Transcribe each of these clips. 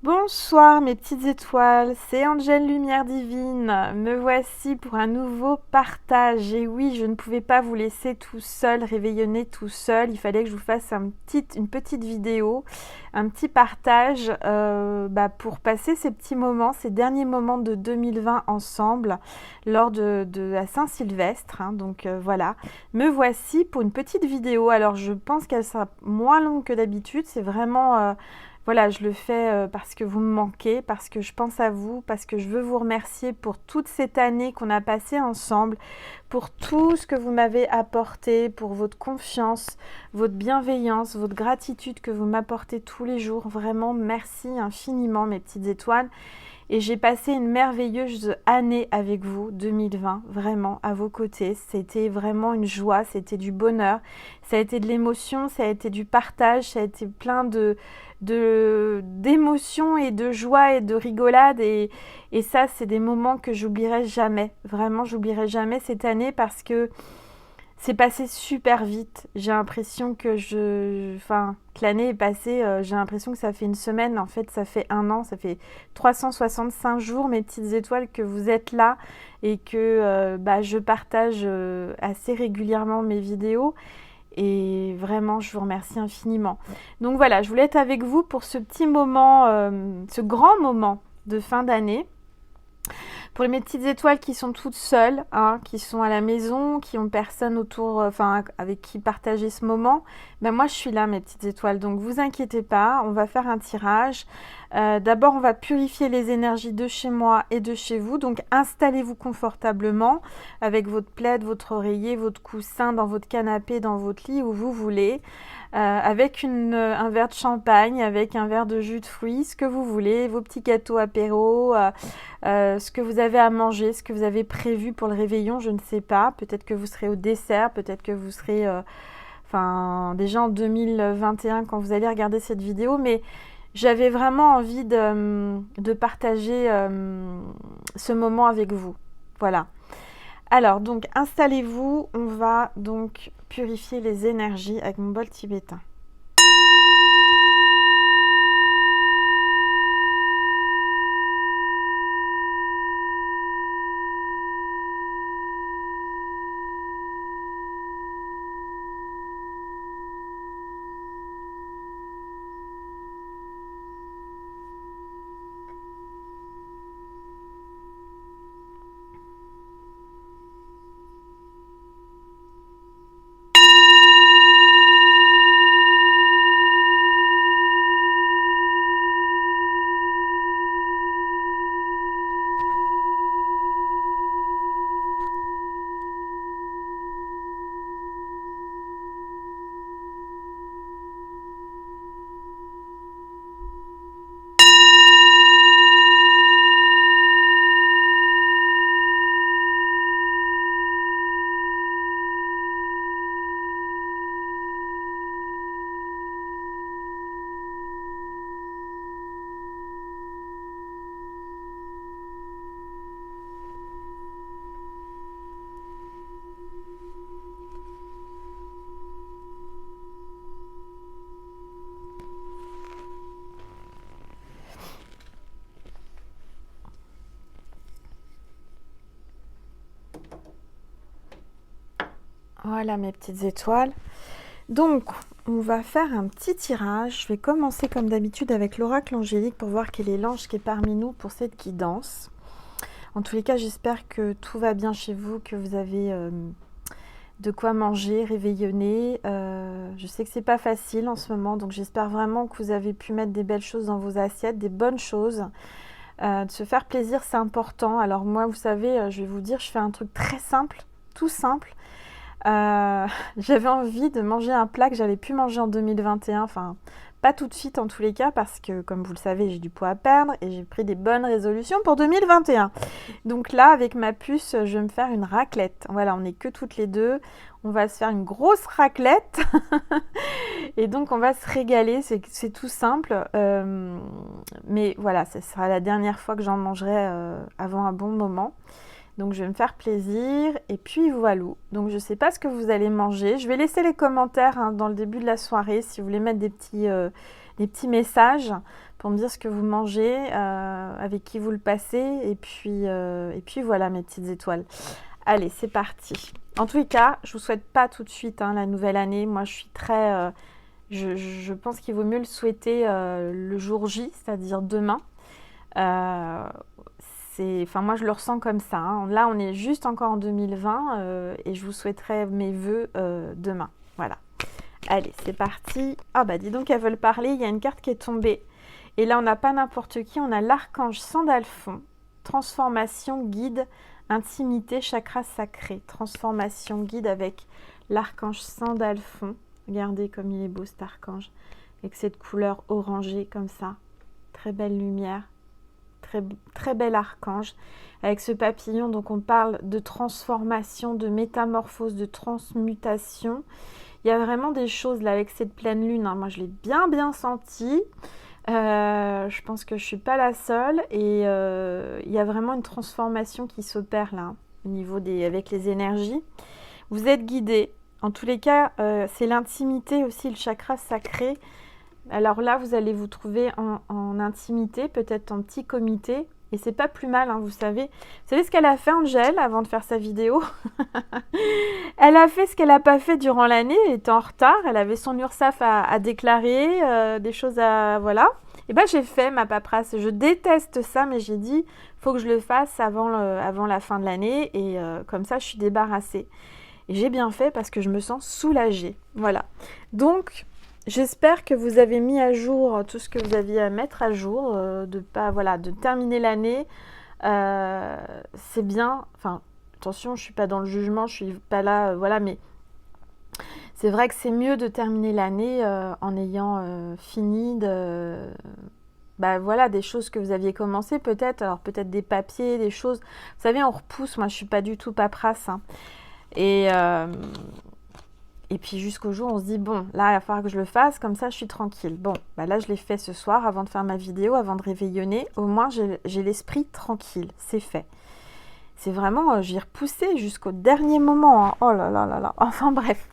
Bonsoir mes petites étoiles, c'est Angèle Lumière Divine. Me voici pour un nouveau partage. Et oui, je ne pouvais pas vous laisser tout seul, réveillonner tout seul. Il fallait que je vous fasse une petite vidéo, un petit partage pour passer ces petits moments, ces derniers moments de 2020 ensemble lors de la Saint-Sylvestre. Voilà, me voici pour une petite vidéo. Alors je pense qu'elle sera moins longue que d'habitude. C'est vraiment... Voilà, je le fais parce que vous me manquez, parce que je pense à vous, parce que je veux vous remercier pour toute cette année qu'on a passée ensemble, pour tout ce que vous m'avez apporté, pour votre confiance, votre bienveillance, votre gratitude que vous m'apportez tous les jours. Vraiment, merci infiniment mes petites étoiles. Et j'ai passé une merveilleuse année avec vous, 2020, vraiment, à vos côtés. C'était vraiment une joie, c'était du bonheur, ça a été de l'émotion, ça a été du partage, ça a été plein d'émotions et de joie et de rigolade. Et ça, c'est des moments que j'oublierai jamais. Vraiment, j'oublierai jamais cette année parce que c'est passé super vite. J'ai l'impression que que l'année est passée. J'ai l'impression que ça fait une semaine. En fait, ça fait un an. Ça fait 365 jours, mes petites étoiles, que vous êtes là et que je partage assez régulièrement mes vidéos. Et vraiment, je vous remercie infiniment. Donc voilà, je voulais être avec vous pour ce petit moment, ce grand moment de fin d'année. Pour mes petites étoiles qui sont toutes seules, qui sont à la maison, qui ont personne autour, avec qui partager ce moment, moi je suis là mes petites étoiles, donc vous inquiétez pas, on va faire un tirage. D'abord on va purifier les énergies de chez moi et de chez vous, donc installez-vous confortablement avec votre plaid, votre oreiller, votre coussin, dans votre canapé, dans votre lit, où vous voulez. Avec un verre de champagne, avec un verre de jus de fruits, ce que vous voulez, vos petits gâteaux apéro, ce que vous avez à manger, ce que vous avez prévu pour le réveillon, je ne sais pas. Peut-être que vous serez au dessert, peut-être que vous serez déjà en 2021 quand vous allez regarder cette vidéo, mais j'avais vraiment envie de partager ce moment avec vous. Voilà. Alors, donc, installez-vous. On va donc purifier les énergies avec mon bol tibétain. Voilà mes petites étoiles. Donc, on va faire un petit tirage. Je vais commencer comme d'habitude avec l'oracle angélique pour voir quel est l'ange qui est parmi nous pour cette guidance. En tous les cas, j'espère que tout va bien chez vous, que vous avez de quoi manger, réveillonner. Je sais que c'est pas facile en ce moment, donc j'espère vraiment que vous avez pu mettre des belles choses dans vos assiettes, des bonnes choses. De se faire plaisir, c'est important. Alors moi, vous savez, je vais vous dire, je fais un truc très simple, tout simple. J'avais envie de manger un plat que j'avais pu manger en 2021, enfin pas tout de suite en tous les cas parce que comme vous le savez j'ai du poids à perdre et j'ai pris des bonnes résolutions pour 2021. Donc là avec ma puce je vais me faire une raclette. Voilà, on n'est que toutes les deux, on va se faire une grosse raclette et donc on va se régaler, c'est tout simple. Mais voilà, ce sera la dernière fois que j'en mangerai avant un bon moment. Donc je vais me faire plaisir et puis voilà. Donc je ne sais pas ce que vous allez manger. Je vais laisser les commentaires dans le début de la soirée si vous voulez mettre des petits messages pour me dire ce que vous mangez, avec qui vous le passez. Et puis voilà mes petites étoiles. Allez, c'est parti. En tous les cas, je vous souhaite pas tout de suite la nouvelle année. Moi, je suis très... je pense qu'il vaut mieux le souhaiter le jour J, c'est-à-dire demain. Enfin, moi, je le ressens comme ça. Là, on est juste encore en 2020 et je vous souhaiterais mes vœux demain. Voilà. Allez, c'est parti. Ah bah dis donc, elles veulent parler. Il y a une carte qui est tombée. Et là, on n'a pas n'importe qui. On a l'archange Sandalphon. Transformation, guide, intimité, chakra sacré. Transformation, guide avec l'archange Sandalphon. Regardez comme il est beau cet archange. Avec cette couleur orangée comme ça. Très belle lumière. Très, très bel archange. Avec ce papillon, donc on parle de transformation, de métamorphose, de transmutation. Il y a vraiment des choses là avec cette pleine lune. Moi, je l'ai bien senti. Je pense que je ne suis pas la seule. Et il y a vraiment une transformation qui s'opère là, au niveau avec les énergies. Vous êtes guidés. En tous les cas, c'est l'intimité aussi, le chakra sacré. Alors là, vous allez vous trouver en intimité, peut-être en petit comité. Et c'est pas plus mal, vous savez. Vous savez ce qu'elle a fait, Angèle, avant de faire sa vidéo? Elle a fait ce qu'elle n'a pas fait durant l'année. Elle était en retard. Elle avait son URSSAF à déclarer, des choses à... Voilà. Et bien, j'ai fait ma paperasse. Je déteste ça, mais j'ai dit, faut que je le fasse avant la fin de l'année. Et comme ça, je suis débarrassée. Et j'ai bien fait parce que je me sens soulagée. Voilà. Donc... J'espère que vous avez mis à jour tout ce que vous aviez à mettre à jour, de terminer l'année. C'est bien. Enfin, attention, je suis pas dans le jugement, je suis pas là, mais c'est vrai que c'est mieux de terminer l'année en ayant fini des choses que vous aviez commencé peut-être. Alors peut-être des papiers, des choses. Vous savez, on repousse. Moi, je suis pas du tout paperasse. Et puis jusqu'au jour, on se dit, bon, là, il va falloir que je le fasse, comme ça, je suis tranquille. Bon, là, je l'ai fait ce soir, avant de faire ma vidéo, avant de réveillonner. Au moins, j'ai l'esprit tranquille, c'est fait. C'est vraiment, j'ai repoussé jusqu'au dernier moment. Oh là là là là. Enfin, bref.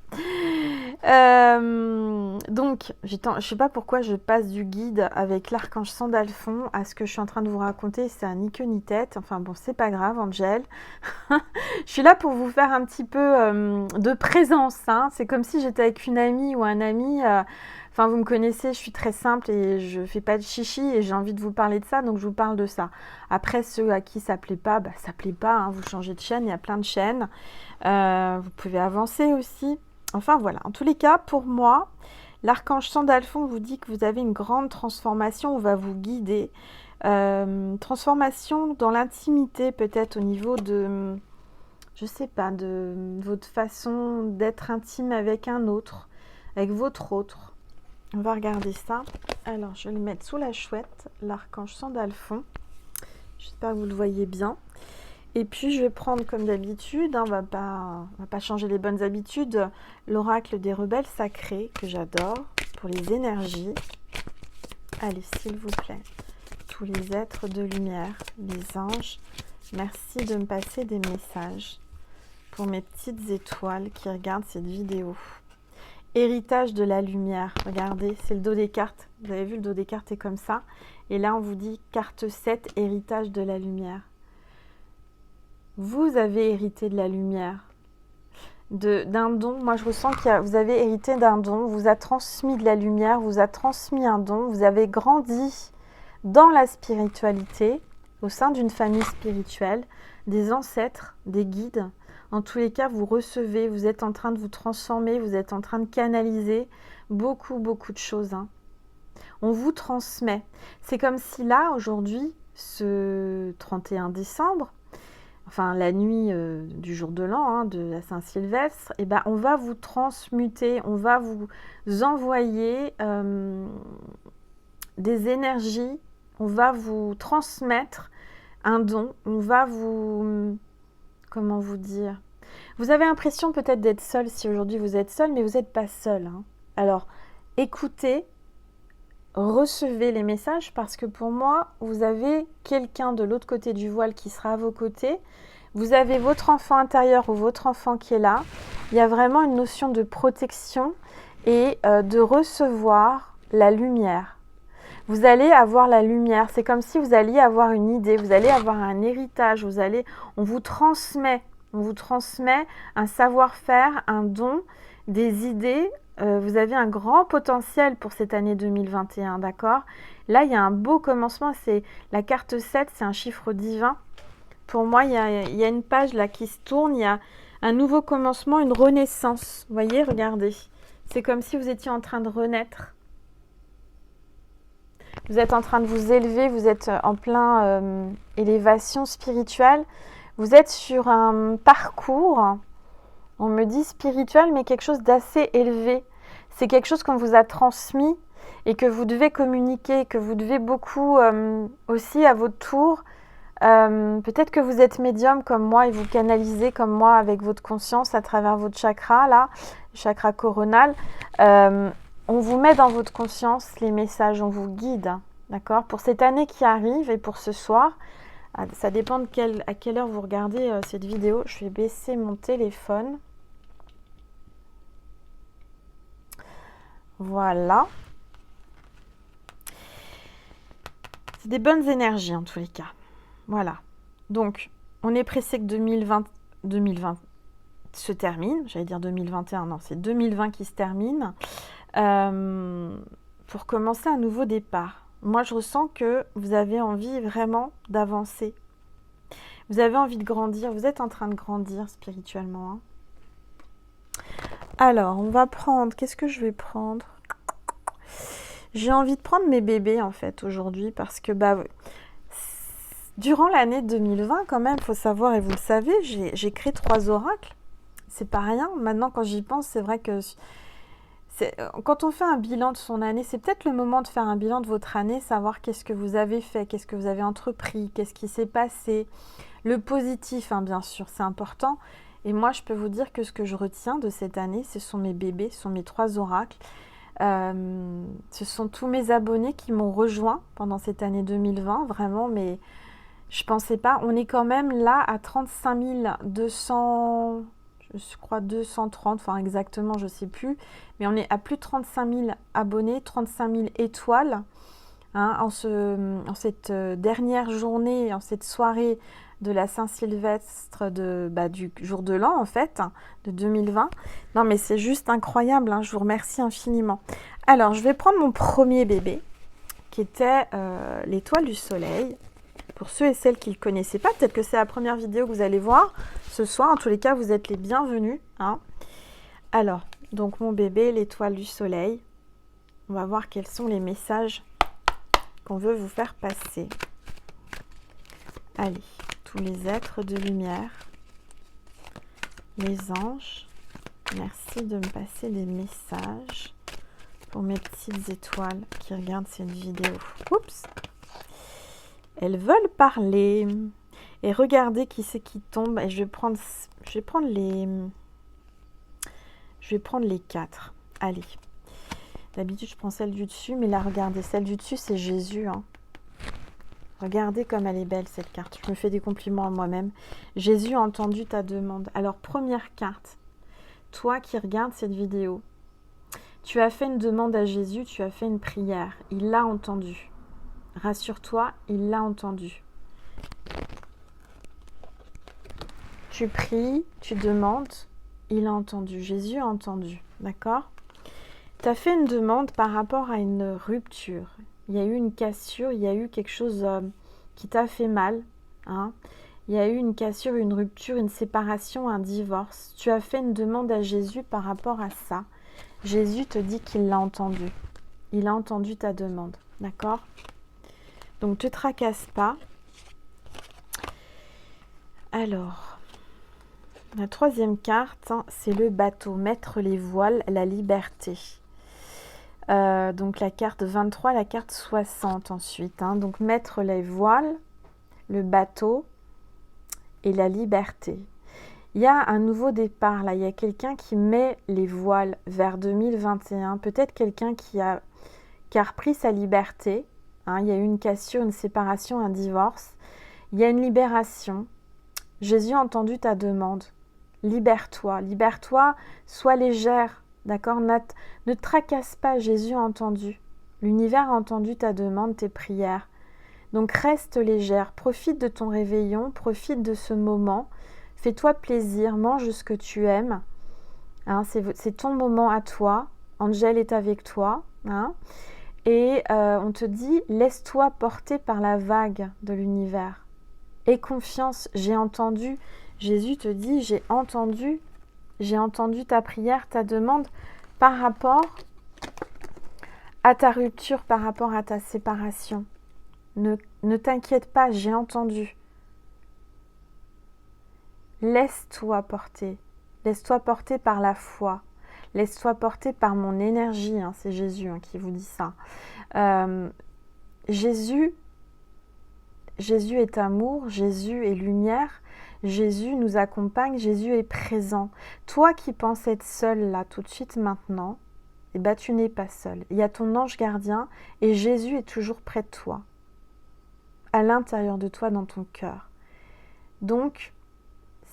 Donc, je sais pas pourquoi je passe du guide avec l'archange Sandalphon à ce que je suis en train de vous raconter. C'est un ni queue ni tête. Enfin bon, c'est pas grave, Angèle. Je suis là pour vous faire un petit peu de présence. C'est comme si j'étais avec une amie ou un ami. Enfin, vous me connaissez, je suis très simple et je fais pas de chichi et j'ai envie de vous parler de ça, donc je vous parle de ça. Après, ceux à qui ça plaît pas, ça plaît pas. Vous changez de chaîne, il y a plein de chaînes. Vous pouvez avancer aussi. Enfin voilà, en tous les cas, pour moi, l'archange Sandalphon vous dit que vous avez une grande transformation, on va vous guider. Transformation dans l'intimité, peut-être au niveau de, je sais pas, de votre façon d'être intime avec un autre, avec votre autre. On va regarder ça. Alors, je vais le mettre sous la chouette, l'archange Sandalphon. J'espère que vous le voyez bien. Et puis, je vais prendre comme d'habitude, on va pas changer les bonnes habitudes, l'oracle des rebelles sacrés, que j'adore, pour les énergies. Allez, s'il vous plaît, tous les êtres de lumière, les anges, merci de me passer des messages pour mes petites étoiles qui regardent cette vidéo. Héritage de la lumière, regardez, c'est le dos des cartes. Vous avez vu, le dos des cartes est comme ça. Et là, on vous dit carte 7, héritage de la lumière. Vous avez hérité de la lumière, d'un don. Moi, je ressens que vous avez hérité d'un don, vous a transmis de la lumière, vous a transmis un don, vous avez grandi dans la spiritualité, au sein d'une famille spirituelle, des ancêtres, des guides. En tous les cas, vous recevez, vous êtes en train de vous transformer, vous êtes en train de canaliser beaucoup de choses. On vous transmet. C'est comme si là, aujourd'hui, ce 31 décembre, enfin la nuit du jour de l'an, de la Saint-Sylvestre, on va vous transmuter, on va vous envoyer des énergies, on va vous transmettre un don, on va vous... Comment vous dire? Vous avez l'impression peut-être d'être seul si aujourd'hui vous êtes seul, mais vous n'êtes pas seul. Alors, écoutez, recevez les messages parce que pour moi, vous avez quelqu'un de l'autre côté du voile qui sera à vos côtés. Vous avez votre enfant intérieur ou votre enfant qui est là. Il y a vraiment une notion de protection et de recevoir la lumière. Vous allez avoir la lumière. C'est comme si vous alliez avoir une idée, vous allez avoir un héritage, on vous transmet un savoir-faire, un don, des idées. Vous avez un grand potentiel pour cette année 2021, d'accord? Là, il y a un beau commencement. C'est la carte 7, c'est un chiffre divin. Pour moi, il y a une page là qui se tourne. Il y a un nouveau commencement, une renaissance. Vous voyez, regardez. C'est comme si vous étiez en train de renaître. Vous êtes en train de vous élever, vous êtes en plein élévation spirituelle. Vous êtes sur un parcours, on me dit spirituel, mais quelque chose d'assez élevé. C'est quelque chose qu'on vous a transmis et que vous devez communiquer, que vous devez beaucoup aussi à votre tour. Peut-être que vous êtes médium comme moi et vous canalisez comme moi avec votre conscience à travers votre chakra, là, le chakra coronal. On vous met dans votre conscience les messages, on vous guide, d'accord? Pour cette année qui arrive et pour ce soir, ça dépend à quelle heure vous regardez cette vidéo. Je vais baisser mon téléphone. Voilà. C'est des bonnes énergies en tous les cas. Voilà. Donc, on est pressé que 2020 se termine. J'allais dire 2021, non, c'est 2020 qui se termine. Pour commencer un nouveau départ. Moi, je ressens que vous avez envie vraiment d'avancer. Vous avez envie de grandir. Vous êtes en train de grandir spirituellement. Hein. Alors, on va prendre... Qu'est-ce que je vais prendre? J'ai envie de prendre mes bébés, en fait, aujourd'hui, parce que, durant l'année 2020, quand même, il faut savoir, et vous le savez, j'ai créé 3 oracles. C'est pas rien. Maintenant, quand j'y pense, c'est vrai que... Quand on fait un bilan de son année, c'est peut-être le moment de faire un bilan de votre année, savoir qu'est-ce que vous avez fait, qu'est-ce que vous avez entrepris, qu'est-ce qui s'est passé. Le positif, hein, bien sûr, c'est important. Et moi, je peux vous dire que ce que je retiens de cette année, ce sont mes bébés, ce sont mes 3 oracles. Ce sont tous mes abonnés qui m'ont rejoint pendant cette année 2020, vraiment, mais je pensais pas. On est quand même là à 35 200... je crois 230, enfin exactement, je ne sais plus, mais on est à plus de 35 000 abonnés, 35 000 étoiles, hein, en cette dernière journée, en cette soirée de la Saint-Sylvestre, du jour de l'an en fait, hein, de 2020. Non mais c'est juste incroyable, hein, je vous remercie infiniment. Alors, je vais prendre mon premier bébé, qui était l'étoile du soleil. Pour ceux et celles qui ne le connaissaient pas, peut-être que c'est la première vidéo que vous allez voir ce soir. En tous les cas, vous êtes les bienvenus. Hein. Alors, donc mon bébé, l'étoile du soleil. On va voir quels sont les messages qu'on veut vous faire passer. Allez, tous les êtres de lumière, les anges, merci de me passer des messages pour mes petites étoiles qui regardent cette vidéo. Oups! Elles veulent parler. Et regardez qui c'est qui tombe. Et je vais prendre les 4. Allez. D'habitude, je prends celle du dessus. Mais là, regardez. Celle du dessus, c'est Jésus. Hein. Regardez comme elle est belle, cette carte. Je me fais des compliments à moi-même. Jésus a entendu ta demande. Alors, première carte. Toi qui regardes cette vidéo. Tu as fait une demande à Jésus. Tu as fait une prière. Il l'a entendu. Rassure-toi, il l'a entendu. Tu pries, tu demandes, il a entendu. Jésus a entendu, d'accord? Tu as fait une demande par rapport à une rupture. Il y a eu une cassure, il y a eu quelque chose qui t'a fait mal. Hein? Il y a eu une cassure, une rupture, une séparation, un divorce. Tu as fait une demande à Jésus par rapport à ça. Jésus te dit qu'il l'a entendu. Il a entendu ta demande, d'accord? Donc, ne te tracasse pas. Alors, la troisième carte, hein, c'est le bateau. Mettre les voiles, la liberté. Donc, la carte 23, la carte 60 ensuite. Hein. Donc, mettre les voiles, le bateau et la liberté. Il y a un nouveau départ, là. Il y a quelqu'un qui met les voiles vers 2021. Peut-être quelqu'un qui a repris sa liberté. Hein, il y a eu une cassure, une séparation, un divorce. Il y a une libération. Jésus a entendu ta demande. Libère-toi, libère-toi, sois légère, d'accord? Ne te tracasse pas, Jésus a entendu. L'univers a entendu ta demande, tes prières. Donc reste légère, profite de ton réveillon, profite de ce moment, fais-toi plaisir, mange ce que tu aimes. Hein, c'est ton moment à toi, Angel est avec toi. Hein, et on te dit, laisse-toi porter par la vague de l'univers. Aie confiance, j'ai entendu, Jésus te dit, j'ai entendu ta prière, ta demande par rapport à ta rupture, par rapport à ta séparation. Ne t'inquiète pas, j'ai entendu. Laisse-toi porter par la foi. Laisse-toi porter par mon énergie, hein, c'est Jésus qui vous dit ça. Jésus est amour, Jésus est lumière, Jésus nous accompagne, Jésus est présent. Toi qui penses être seul là, tout de suite maintenant, eh ben, tu n'es pas seul. Il y a ton ange gardien et Jésus est toujours près de toi, à l'intérieur de toi, dans ton cœur. Donc,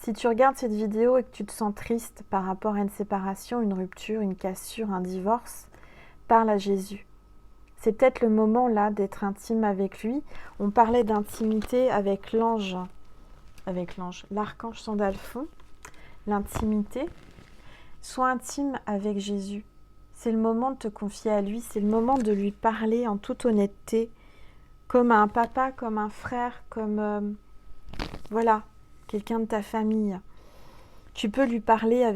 si tu regardes cette vidéo et que tu te sens triste par rapport à une séparation, une rupture, une cassure, un divorce, parle à Jésus. C'est peut-être le moment là d'être intime avec lui. On parlait d'intimité avec l'archange Sandalphon, l'intimité. Sois intime avec Jésus. C'est le moment de te confier à lui, c'est le moment de lui parler en toute honnêteté, comme un papa, comme un frère, comme voilà, quelqu'un de ta famille. Tu peux lui parler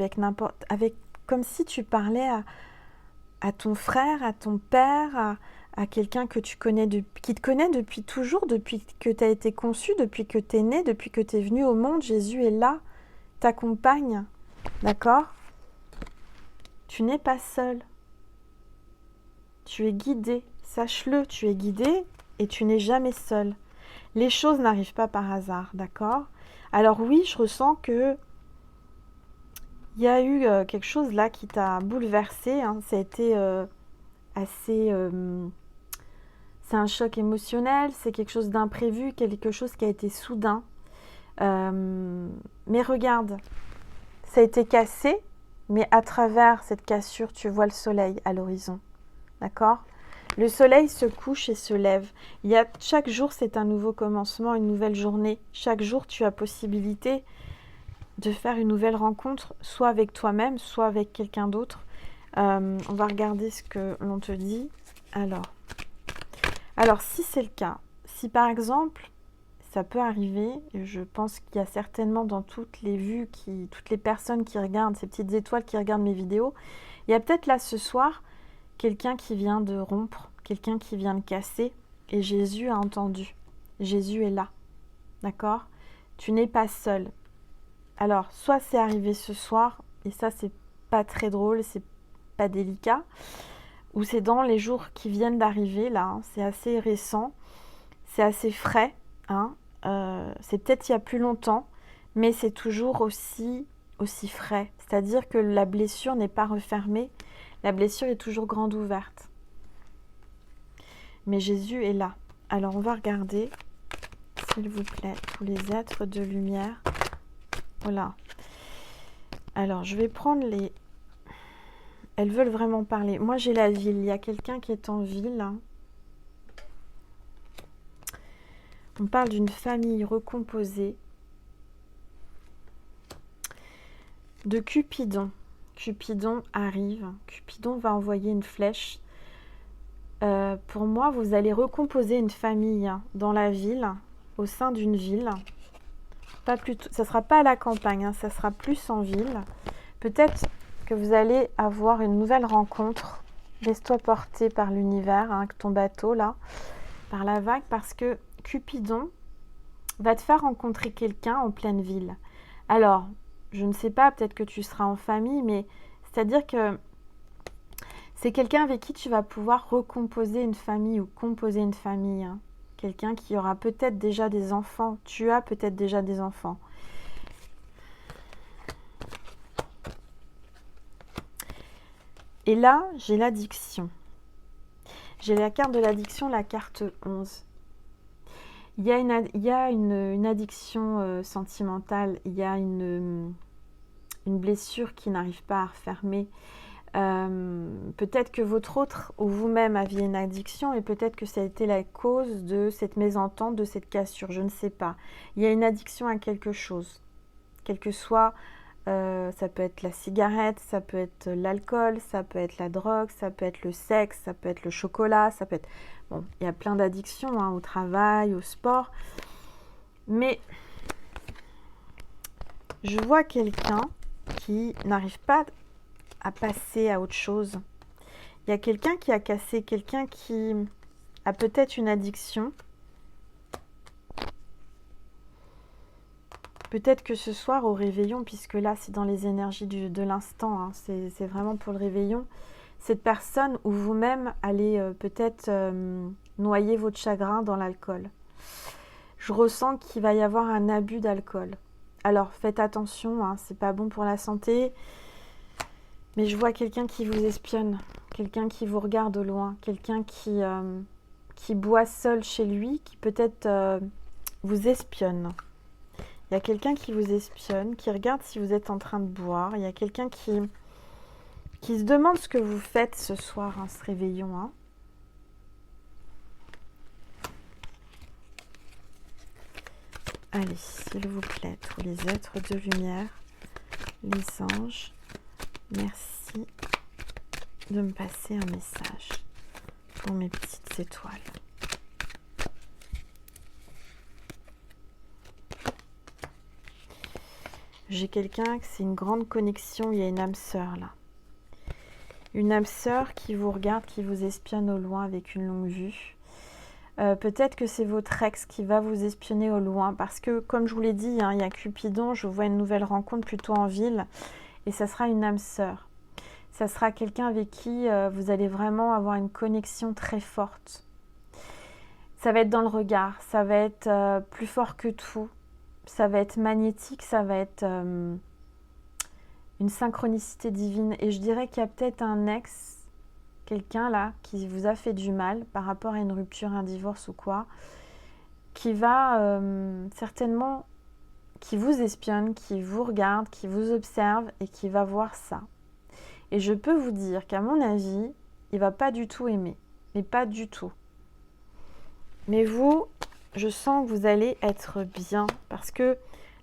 comme si tu parlais à ton frère, à ton père, à quelqu'un que tu connais qui te connaît depuis toujours, depuis que tu as été conçu, depuis que tu es né, depuis que tu es venu au monde. Jésus est là, t'accompagne, d'accord? Tu n'es pas seul. Tu es guidé, sache-le, tu es guidé et tu n'es jamais seul. Les choses n'arrivent pas par hasard, d'accord? Alors oui, je ressens que il y a eu quelque chose là qui t'a bouleversé. Hein. Ça a été assez... c'est un choc émotionnel, c'est quelque chose d'imprévu, quelque chose qui a été soudain. Mais regarde, ça a été cassé, mais à travers cette cassure, tu vois le soleil à l'horizon. D'accord ? Le soleil se couche et se lève. Chaque jour, c'est un nouveau commencement, une nouvelle journée. Chaque jour, tu as possibilité de faire une nouvelle rencontre, soit avec toi-même, soit avec quelqu'un d'autre. On va regarder ce que l'on te dit. Alors, si c'est le cas, si par exemple, ça peut arriver, et je pense qu'il y a certainement dans toutes les vues, toutes les personnes qui regardent, ces petites étoiles qui regardent mes vidéos, il y a peut-être là ce soir, quelqu'un qui vient de rompre, quelqu'un qui vient de casser, et Jésus a entendu. Jésus est là, d'accord ? Tu n'es pas seul. Alors, soit c'est arrivé ce soir, et ça c'est pas très drôle, c'est pas délicat, ou c'est dans les jours qui viennent d'arriver, là, hein, c'est assez récent, c'est assez frais, hein, c'est peut-être il y a plus longtemps, mais c'est toujours aussi frais. C'est-à-dire que la blessure n'est pas refermée, la blessure est toujours grande ouverte. Mais Jésus est là. Alors on va regarder, s'il vous plaît, tous les êtres de lumière. Voilà. Alors je vais prendre les... Elles veulent vraiment parler. Moi j'ai la ville, il y a quelqu'un qui est en ville. Hein. On parle d'une famille recomposée. De Cupidon. Cupidon arrive. Cupidon va envoyer une flèche. Pour moi, vous allez recomposer une famille dans la ville, au sein d'une ville. Ça ne sera pas à la campagne, hein, ça sera plus en ville. Peut-être que vous allez avoir une nouvelle rencontre. Laisse-toi porter par l'univers, hein, ton bateau là, par la vague, parce que Cupidon va te faire rencontrer quelqu'un en pleine ville. Alors, je ne sais pas, peut-être que tu seras en famille, mais c'est-à-dire que c'est quelqu'un avec qui tu vas pouvoir recomposer une famille ou composer une famille. Hein. Quelqu'un qui aura peut-être déjà des enfants. Tu as peut-être déjà des enfants. Et là, j'ai l'addiction. J'ai la carte de l'addiction, la carte 11. Il y a une addiction sentimentale. Il y a une blessure qui n'arrive pas à refermer. Peut-être que votre autre ou vous-même aviez une addiction et peut-être que ça a été la cause de cette mésentente, de cette cassure, je ne sais pas. Il y a une addiction à quelque chose, quel que soit, ça peut être la cigarette, ça peut être l'alcool, ça peut être la drogue, ça peut être le sexe, ça peut être le chocolat, ça peut être... Bon, il y a plein d'addictions, hein, au travail, au sport. Mais je vois quelqu'un qui n'arrive pas à passer à autre chose. Il y a quelqu'un qui a cassé, quelqu'un qui a peut-être une addiction. Peut-être que ce soir au réveillon, puisque là c'est dans les énergies de l'instant, hein, c'est vraiment pour le réveillon, cette personne ou vous-même allez peut-être noyer votre chagrin dans l'alcool. Je ressens qu'il va y avoir un abus d'alcool. Alors faites attention, hein, c'est pas bon pour la santé. Mais je vois quelqu'un qui vous espionne, quelqu'un qui vous regarde au loin, quelqu'un qui boit seul chez lui, qui peut-être vous espionne. Il y a quelqu'un qui vous espionne, qui regarde si vous êtes en train de boire. Il y a quelqu'un qui se demande ce que vous faites ce soir, hein, ce réveillon. Hein. Allez, s'il vous plaît, tous les êtres de lumière, les anges, merci de me passer un message pour mes petites étoiles. J'ai quelqu'un, c'est une grande connexion, il y a une âme sœur là. Une âme sœur qui vous regarde, qui vous espionne au loin avec une longue vue. Peut-être que c'est votre ex qui va vous espionner au loin parce que, comme je vous l'ai dit, hein, il y a Cupidon, je vois une nouvelle rencontre plutôt en ville et ça sera une âme sœur. Ça sera quelqu'un avec qui vous allez vraiment avoir une connexion très forte. Ça va être dans le regard, ça va être plus fort que tout, ça va être magnétique, ça va être une synchronicité divine. Et je dirais qu'il y a peut-être un ex, quelqu'un là, qui vous a fait du mal par rapport à une rupture, un divorce ou quoi, qui va certainement, qui vous espionne, qui vous regarde, qui vous observe et qui va voir ça. Et je peux vous dire qu'à mon avis, il va pas du tout aimer. Mais pas du tout. Mais vous, je sens que vous allez être bien. Parce que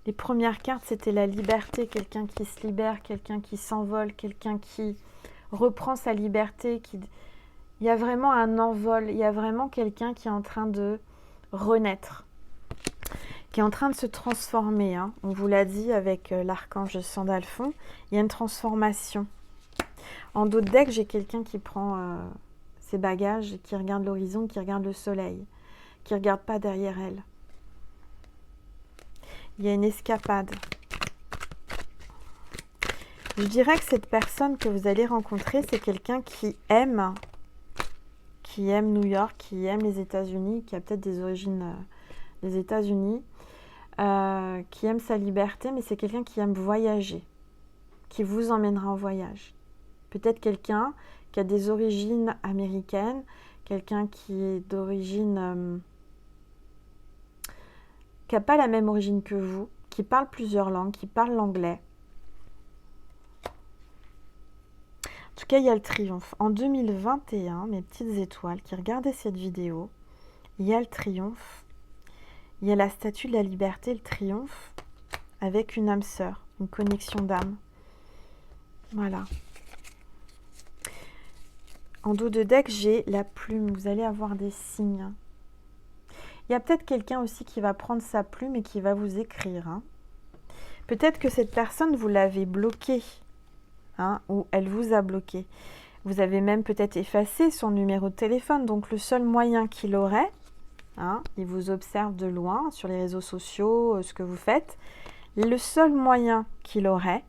les premières cartes, c'était la liberté. Quelqu'un qui se libère, quelqu'un qui s'envole, quelqu'un qui reprend sa liberté. Il y a vraiment un envol. Il y a vraiment quelqu'un qui est en train de renaître. Qui est en train de se transformer. Hein. On vous l'a dit avec l'archange Sandalphon. Il y a une transformation. En dos de deck, j'ai quelqu'un qui prend ses bagages, qui regarde l'horizon, qui regarde le soleil, qui ne regarde pas derrière elle. Il y a une escapade. Je dirais que cette personne que vous allez rencontrer, c'est quelqu'un qui aime New York, qui aime les États-Unis, qui a peut-être des origines des États-Unis, qui aime sa liberté, mais c'est quelqu'un qui aime voyager, qui vous emmènera en voyage. Peut-être quelqu'un qui a des origines américaines, quelqu'un qui est d'origine... qui n'a pas la même origine que vous, qui parle plusieurs langues, qui parle l'anglais. En tout cas, il y a le triomphe. En 2021, mes petites étoiles qui regardaient cette vidéo, il y a le triomphe. Il y a la statue de la liberté, le triomphe, avec une âme sœur, une connexion d'âme. Voilà. En dos de deck, j'ai la plume. Vous allez avoir des signes. Il y a peut-être quelqu'un aussi qui va prendre sa plume et qui va vous écrire. Hein. Peut-être que cette personne, vous l'avez bloquée. Hein, ou elle vous a bloqué. Vous avez même peut-être effacé son numéro de téléphone. Donc le seul moyen qu'il aurait, hein, il vous observe de loin sur les réseaux sociaux, ce que vous faites. Le seul moyen qu'il aurait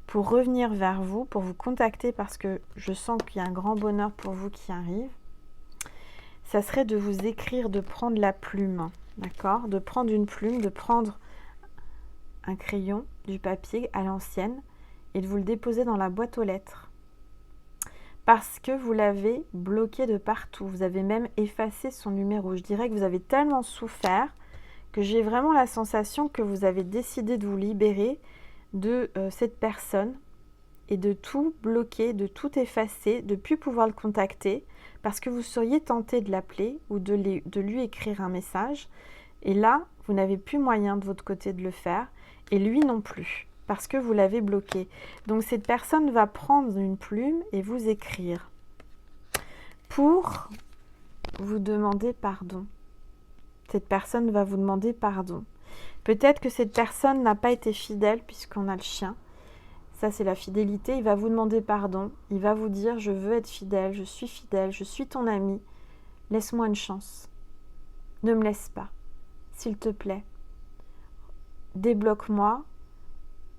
pour revenir vers vous, pour vous contacter, parce que je sens qu'il y a un grand bonheur pour vous qui arrive, ça serait de vous écrire, de prendre la plume, d'accord? De prendre une plume, de prendre un crayon, du papier à l'ancienne et de vous le déposer dans la boîte aux lettres. Parce que vous l'avez bloqué de partout. Vous avez même effacé son numéro. Je dirais que vous avez tellement souffert que j'ai vraiment la sensation que vous avez décidé de vous libérer de cette personne et de tout bloquer, de tout effacer, de ne plus pouvoir le contacter parce que vous seriez tenté de l'appeler ou de lui écrire un message. Et là, vous n'avez plus moyen de votre côté de le faire et lui non plus parce que vous l'avez bloqué. Donc cette personne va prendre une plume et vous écrire pour vous demander pardon. Cette personne va vous demander pardon. Peut-être que cette personne n'a pas été fidèle puisqu'on a le chien. Ça, c'est la fidélité. Il va vous demander pardon. Il va vous dire, je veux être fidèle, je suis ton ami. Laisse-moi une chance. Ne me laisse pas, s'il te plaît. Débloque-moi.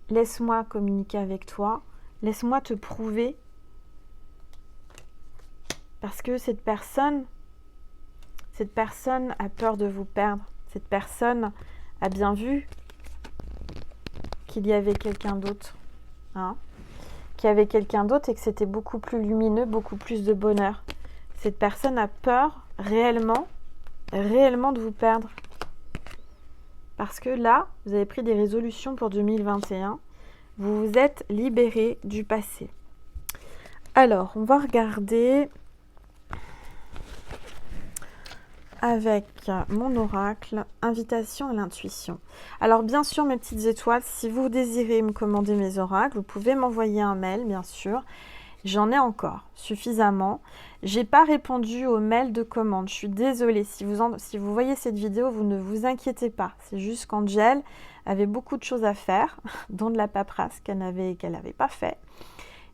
Laisse-moi communiquer avec toi. Laisse-moi te prouver. Parce que cette personne a peur de vous perdre. Cette personne a bien vu qu'il y avait quelqu'un d'autre. Qu'il y avait quelqu'un d'autre et que c'était beaucoup plus lumineux, beaucoup plus de bonheur. Cette personne a peur réellement de vous perdre. Parce que là, vous avez pris des résolutions pour 2021. Vous vous êtes libéré du passé. Alors, on va regarder avec mon oracle, invitation à l'intuition. Alors bien sûr mes petites étoiles, si vous désirez me commander mes oracles, vous pouvez m'envoyer un mail bien sûr. J'en ai encore suffisamment. J'ai pas répondu aux mails de commande. Je suis désolée. Si vous voyez cette vidéo, vous ne vous inquiétez pas. C'est juste qu'Angel avait beaucoup de choses à faire, dont de la paperasse qu'elle n'avait pas fait.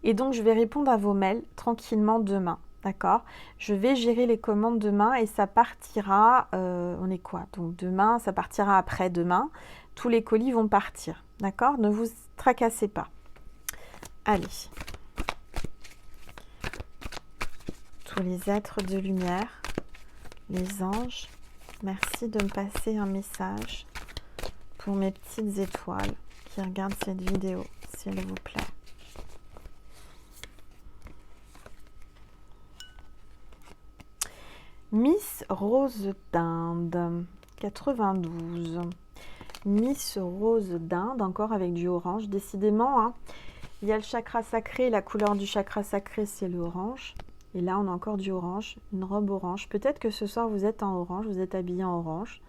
Et donc je vais répondre à vos mails tranquillement demain. D'accord, je vais gérer les commandes demain et ça partira, on est quoi? Donc demain, ça partira après-demain. Tous les colis vont partir. D'accord, ne vous tracassez pas. Allez. Tous les êtres de lumière, les anges, merci de me passer un message pour mes petites étoiles qui regardent cette vidéo, s'il vous plaît. Miss Rose d'Inde, 92. Miss Rose d'Inde, encore avec du orange. Décidément, hein, il y a le chakra sacré. La couleur du chakra sacré, c'est le orange. Et là, on a encore du orange, une robe orange. Peut-être que ce soir, vous êtes en orange, vous êtes habillé en orange.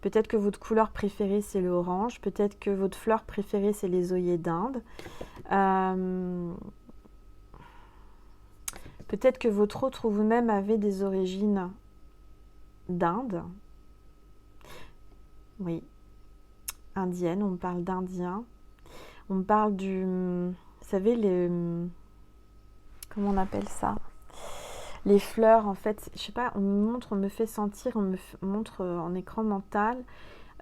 Peut-être que votre couleur préférée, c'est le orange. Peut-être que votre fleur préférée, c'est les œillets d'Inde. Peut-être que votre autre ou vous-même avez des origines d'Inde. Oui, indienne, on me parle d'Indien. On me parle du... Vous savez, comment on appelle ça? Les fleurs, en fait, je sais pas, on me fait sentir, on me montre en écran mental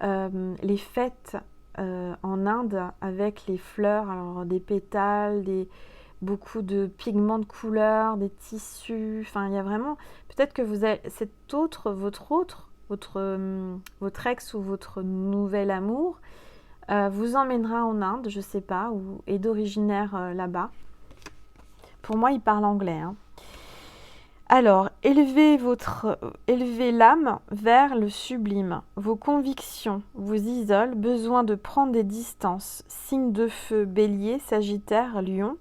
les fêtes en Inde avec les fleurs, alors des pétales, beaucoup de pigments de couleurs, des tissus, enfin il y a vraiment, peut-être que vous avez votre ex ou votre nouvel amour vous emmènera en Inde, je sais pas, ou est d'originaire là-bas. Pour moi, il parle anglais. Hein. Alors, élevez l'âme vers le sublime. Vos convictions vous isolent, besoin de prendre des distances. Signe de feu, bélier, sagittaire, lion.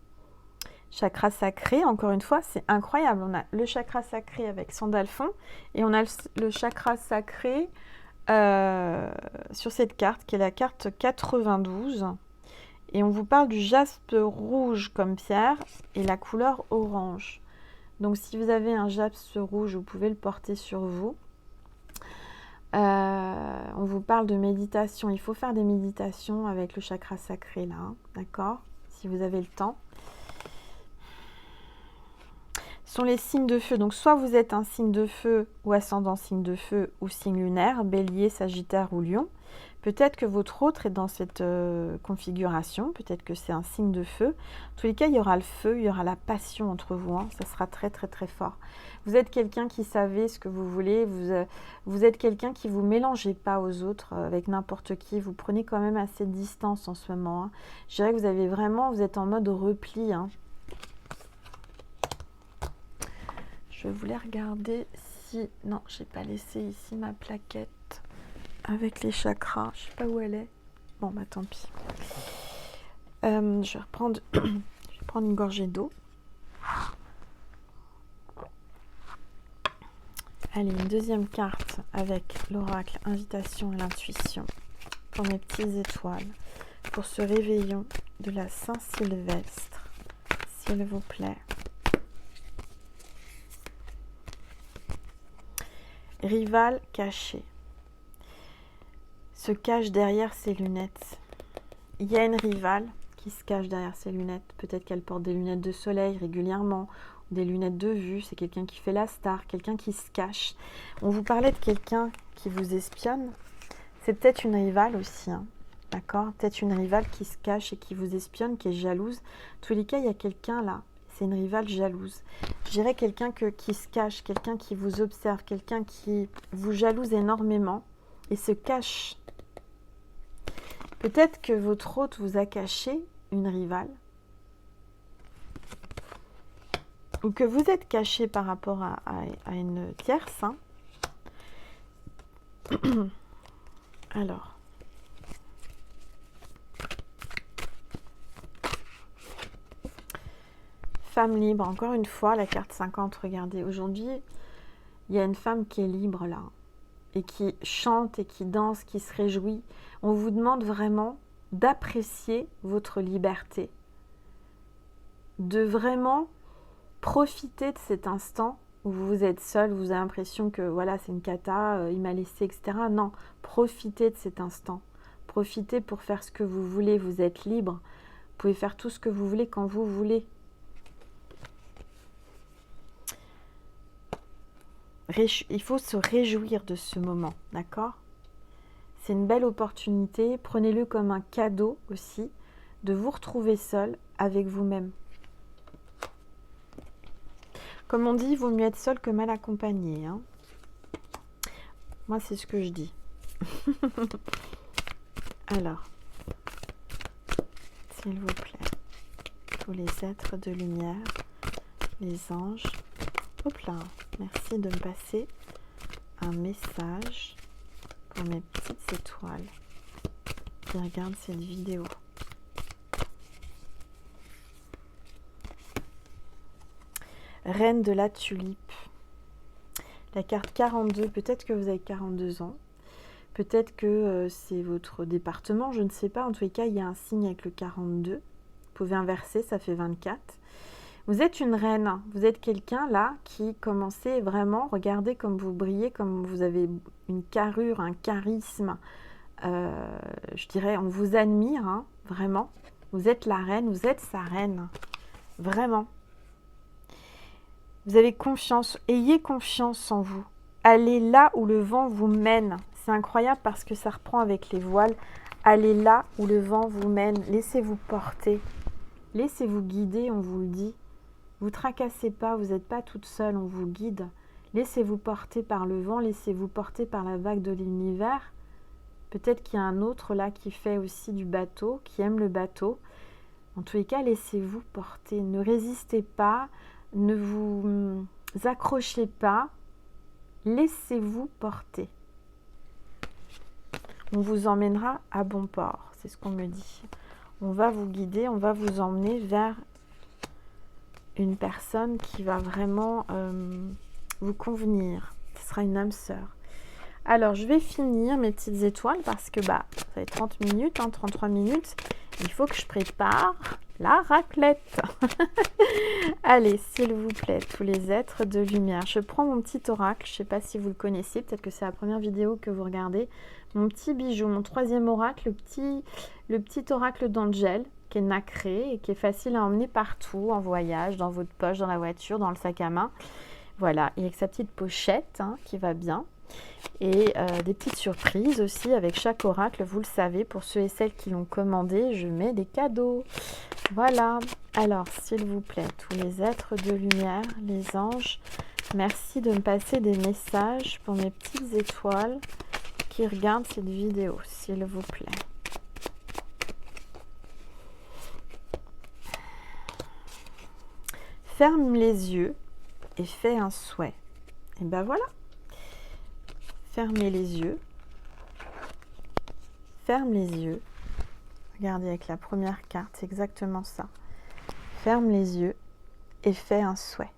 Chakra sacré, encore une fois, c'est incroyable. On a le chakra sacré avec Sandalphon et on a le chakra sacré sur cette carte qui est la carte 92. Et on vous parle du jaspe rouge comme pierre et la couleur orange. Donc si vous avez un jaspe rouge, vous pouvez le porter sur vous. On vous parle de méditation. Il faut faire des méditations avec le chakra sacré là, hein, d'accord? Si vous avez le temps. Ce sont les signes de feu. Donc soit vous êtes un signe de feu ou ascendant signe de feu ou signe lunaire, bélier, sagittaire ou lion. Peut-être que votre autre est dans cette configuration, peut-être que c'est un signe de feu. En tous les cas, il y aura le feu, il y aura la passion entre vous, hein. Ça sera très très très fort. Vous êtes quelqu'un qui savez ce que vous voulez, vous êtes quelqu'un qui ne vous mélangez pas aux autres avec n'importe qui, vous prenez quand même assez de distance en ce moment. Hein. Je dirais que vous êtes en mode repli. Hein. Je voulais regarder si... Non, j'ai pas laissé ici ma plaquette. Avec les chakras, je sais pas où elle est. Bon, bah tant pis. Je vais prendre une gorgée d'eau. Allez, une deuxième carte avec l'oracle invitation à l'intuition pour mes petites étoiles, pour ce réveillon de la Saint-Sylvestre, s'il vous plaît. Rival caché. Se cache derrière ses lunettes. Il y a une rivale qui se cache derrière ses lunettes. Peut-être qu'elle porte des lunettes de soleil régulièrement, des lunettes de vue. C'est quelqu'un qui fait la star, quelqu'un qui se cache. On vous parlait de quelqu'un qui vous espionne. C'est peut-être une rivale aussi, hein. D'accord? Peut-être une rivale qui se cache et qui vous espionne, qui est jalouse. En tous les cas, il y a quelqu'un là. C'est une rivale jalouse. Je dirais quelqu'un qui se cache, quelqu'un qui vous observe, quelqu'un qui vous jalouse énormément et se cache. Peut-être que votre hôte vous a caché une rivale. Ou que vous êtes caché par rapport à une tierce. Hein. Alors. Femme libre, encore une fois, la carte 50, regardez. Aujourd'hui, il y a une femme qui est libre là. Et qui chante et qui danse, qui se réjouit. On vous demande vraiment d'apprécier votre liberté. De vraiment profiter de cet instant où vous êtes seul, vous avez l'impression que voilà, c'est une cata, il m'a laissé, etc. Non, profitez de cet instant. Profitez pour faire ce que vous voulez, vous êtes libre. Vous pouvez faire tout ce que vous voulez quand vous voulez. Il faut se réjouir de ce moment, d'accord? C'est une belle opportunité. Prenez-le comme un cadeau aussi de vous retrouver seul avec vous-même. Comme on dit, il vaut mieux être seul que mal accompagné. Hein. Moi, c'est ce que je dis. Alors, s'il vous plaît, tous les êtres de lumière, les anges. Hop là, merci de me passer un message pour mes petites étoiles qui regardent cette vidéo. Reine de la tulipe. La carte 42, peut-être que vous avez 42 ans. Peut-être que c'est votre département, je ne sais pas. En tous les cas, il y a un signe avec le 42. Vous pouvez inverser, ça fait 24. Vous êtes une reine, vous êtes quelqu'un là qui commençait vraiment, regardez comme vous brillez, comme vous avez une carrure, un charisme, je dirais, on vous admire, hein, vraiment. Vous êtes la reine, vous êtes sa reine, vraiment. Vous avez confiance, ayez confiance en vous. Allez là où le vent vous mène. C'est incroyable parce que ça reprend avec les voiles. Allez là où le vent vous mène, laissez-vous porter, laissez-vous guider, on vous le dit. Vous tracassez pas, vous n'êtes pas toute seule, on vous guide. Laissez-vous porter par le vent, laissez-vous porter par la vague de l'univers. Peut-être qu'il y a un autre là qui fait aussi du bateau, qui aime le bateau. En tous les cas, laissez-vous porter. Ne résistez pas, ne vous accrochez pas. Laissez-vous porter. On vous emmènera à bon port, c'est ce qu'on me dit. On va vous guider, on va vous emmener vers une personne qui va vraiment vous convenir. Ce sera une âme sœur. Alors, je vais finir mes petites étoiles parce que ça va être 30 minutes, hein, 33 minutes. Il faut que je prépare la raclette. Allez, s'il vous plaît, tous les êtres de lumière. Je prends mon petit oracle. Je ne sais pas si vous le connaissez. Peut-être que c'est la première vidéo que vous regardez. Mon petit bijou, mon troisième oracle, le petit oracle d'Angel, qui est nacré et qui est facile à emmener partout, en voyage, dans votre poche, dans la voiture, dans le sac à main. Voilà, et avec sa petite pochette hein, qui va bien. Et des petites surprises aussi avec chaque oracle, vous le savez, pour ceux et celles qui l'ont commandé, je mets des cadeaux. Voilà, alors s'il vous plaît, tous les êtres de lumière, les anges, merci de me passer des messages pour mes petites étoiles qui regardent cette vidéo, s'il vous plaît. Ferme les yeux et fais un souhait. Et ben voilà. Fermez les yeux. Ferme les yeux. Regardez avec la première carte, c'est exactement ça. Ferme les yeux et fais un souhait.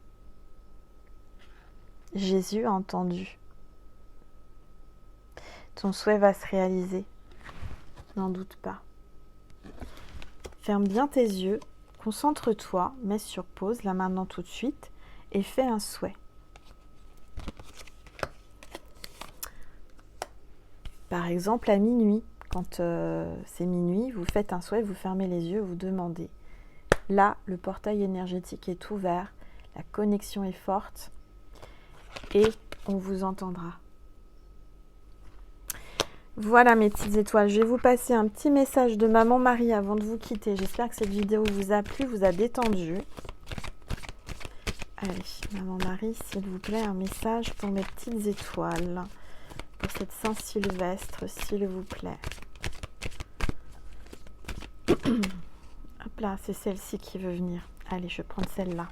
Jésus a entendu. Ton souhait va se réaliser. N'en doute pas. Ferme bien tes yeux, concentre-toi, mets sur pause, là maintenant tout de suite, et fais un souhait. Par exemple, à minuit, quand c'est minuit, vous faites un souhait, vous fermez les yeux, vous demandez. Là, le portail énergétique est ouvert, la connexion est forte, et on vous entendra. Voilà mes petites étoiles, je vais vous passer un petit message de Maman Marie avant de vous quitter. J'espère que cette vidéo vous a plu, vous a détendu. Allez, Maman Marie, s'il vous plaît, un message pour mes petites étoiles. Pour cette Saint-Sylvestre, s'il vous plaît. Hop là, c'est celle-ci qui veut venir. Allez, je vais prendre celle-là.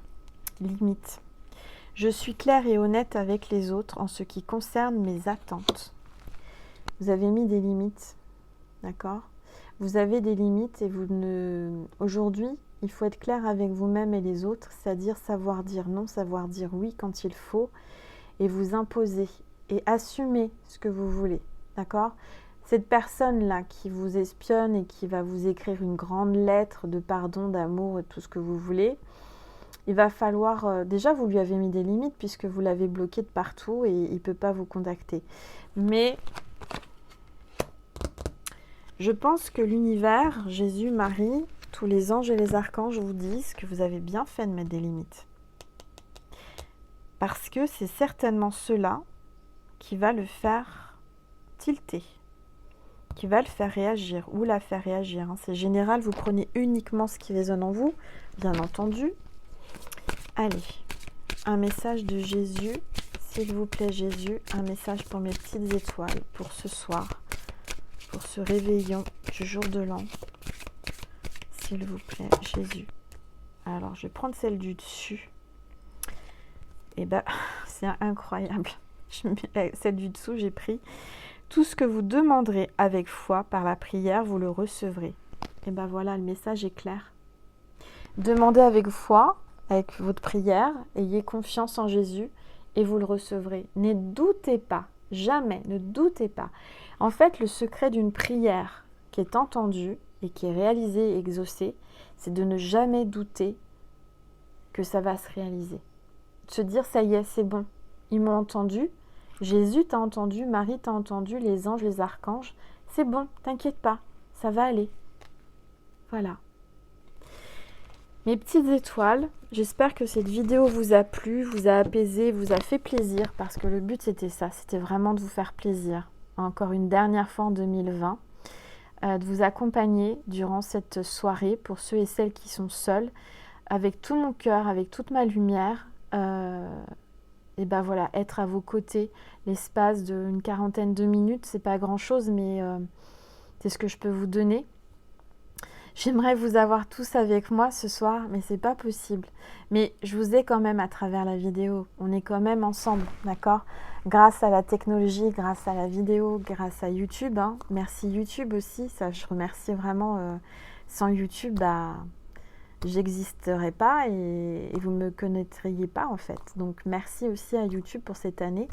Limite. Je suis claire et honnête avec les autres en ce qui concerne mes attentes. Vous avez mis des limites, d'accord? Vous avez des limites et vous ne... Aujourd'hui, il faut être clair avec vous-même et les autres, c'est-à-dire savoir dire non, savoir dire oui quand il faut et vous imposer et assumer ce que vous voulez, d'accord? Cette personne-là qui vous espionne et qui va vous écrire une grande lettre de pardon, d'amour et tout ce que vous voulez, il va falloir... déjà, vous lui avez mis des limites puisque vous l'avez bloqué de partout et il ne peut pas vous contacter. Mais... je pense que l'univers, Jésus, Marie, tous les anges et les archanges vous disent que vous avez bien fait de mettre des limites. Parce que c'est certainement cela qui va le faire tilter, qui va le faire réagir ou la faire réagir. C'est général, vous prenez uniquement ce qui résonne en vous, bien entendu. Allez, un message de Jésus, s'il vous plaît Jésus, un message pour mes petites étoiles pour ce soir. Pour ce réveillon du jour de l'an, s'il vous plaît, Jésus. Alors, je vais prendre celle du dessus. Et ben, c'est incroyable. Celle du dessous, j'ai pris. Tout ce que vous demanderez avec foi par la prière, vous le recevrez. Et ben voilà, le message est clair. Demandez avec foi, avec votre prière, ayez confiance en Jésus et vous le recevrez. Ne doutez pas, jamais, ne doutez pas. En fait, le secret d'une prière qui est entendue et qui est réalisée et exaucée, c'est de ne jamais douter que ça va se réaliser. De se dire, ça y est, c'est bon, ils m'ont entendu, Jésus t'a entendu, Marie t'a entendu, les anges, les archanges, c'est bon, t'inquiète pas, ça va aller. Voilà. Mes petites étoiles, j'espère que cette vidéo vous a plu, vous a apaisé, vous a fait plaisir, parce que le but c'était ça, c'était vraiment de vous faire plaisir. Encore une dernière fois en 2020, de vous accompagner durant cette soirée pour ceux et celles qui sont seuls, avec tout mon cœur, avec toute ma lumière, et ben voilà, être à vos côtés l'espace d'une quarantaine de minutes, c'est pas grand chose, mais c'est ce que je peux vous donner. J'aimerais vous avoir tous avec moi ce soir, mais c'est pas possible. Mais je vous ai quand même à travers la vidéo. On est quand même ensemble, d'accord? Grâce à la technologie, grâce à la vidéo, grâce à YouTube. Hein. Merci YouTube aussi. Ça, je remercie vraiment. Sans YouTube, bah, j'existerais pas et vous me connaîtriez pas en fait. Donc merci aussi à YouTube pour cette année.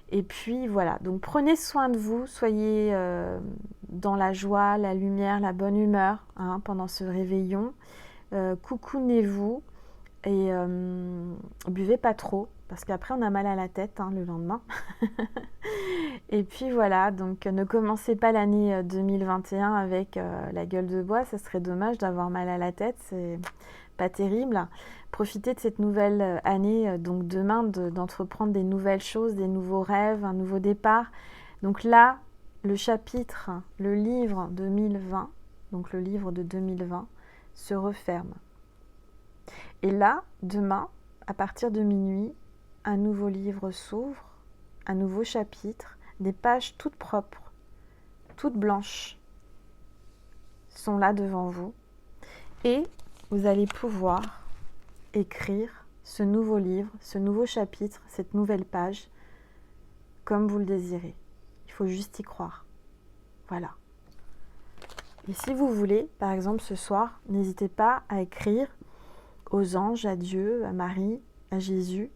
Et puis voilà, donc prenez soin de vous, soyez dans la joie, la lumière, la bonne humeur hein, pendant ce réveillon. Coucounez-vous et buvez pas trop parce qu'après on a mal à la tête hein, le lendemain. Et puis voilà, donc ne commencez pas l'année 2021 avec la gueule de bois, ça serait dommage d'avoir mal à la tête, c'est pas terrible. Profitez de cette nouvelle année, donc demain, d'entreprendre des nouvelles choses, des nouveaux rêves, un nouveau départ. Donc là, le chapitre, le livre 2020, donc le livre de 2020, se referme. Et là, demain, à partir de minuit, un nouveau livre s'ouvre, un nouveau chapitre, des pages toutes propres, toutes blanches, sont là devant vous. Et vous allez pouvoir écrire ce nouveau livre, ce nouveau chapitre, cette nouvelle page, comme vous le désirez. Il faut juste y croire. Voilà. Et si vous voulez, par exemple ce soir, n'hésitez pas à écrire aux anges, à Dieu, à Marie, à Jésus,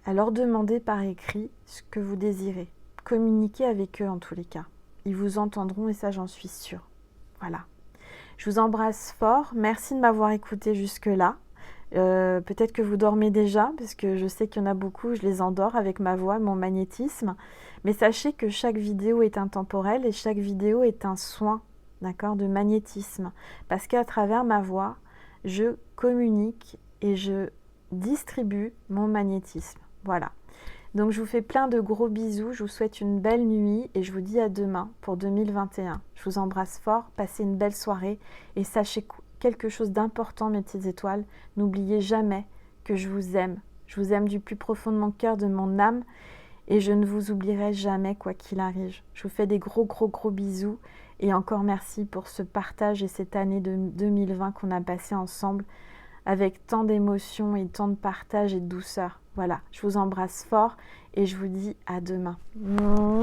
à leur demander par écrit ce que vous désirez. Communiquez avec eux en tous les cas. Ils vous entendront et ça j'en suis sûre. Voilà. Je vous embrasse fort. Merci de m'avoir écouté jusque-là. Peut-être que vous dormez déjà, parce que je sais qu'il y en a beaucoup, je les endors avec ma voix, mon magnétisme. Mais sachez que chaque vidéo est intemporelle et chaque vidéo est un soin, d'accord, de magnétisme. Parce qu'à travers ma voix, je communique et je distribue mon magnétisme. Voilà. Donc je vous fais plein de gros bisous, je vous souhaite une belle nuit et je vous dis à demain pour 2021. Je vous embrasse fort, passez une belle soirée et sachez quelque chose d'important mes petites étoiles, n'oubliez jamais que je vous aime. Je vous aime du plus profond de mon cœur, de mon âme et je ne vous oublierai jamais quoi qu'il arrive. Je vous fais des gros bisous et encore merci pour ce partage et cette année de 2020 qu'on a passé ensemble avec tant d'émotions et tant de partage et de douceur. Voilà, je vous embrasse fort et je vous dis à demain. Mouah.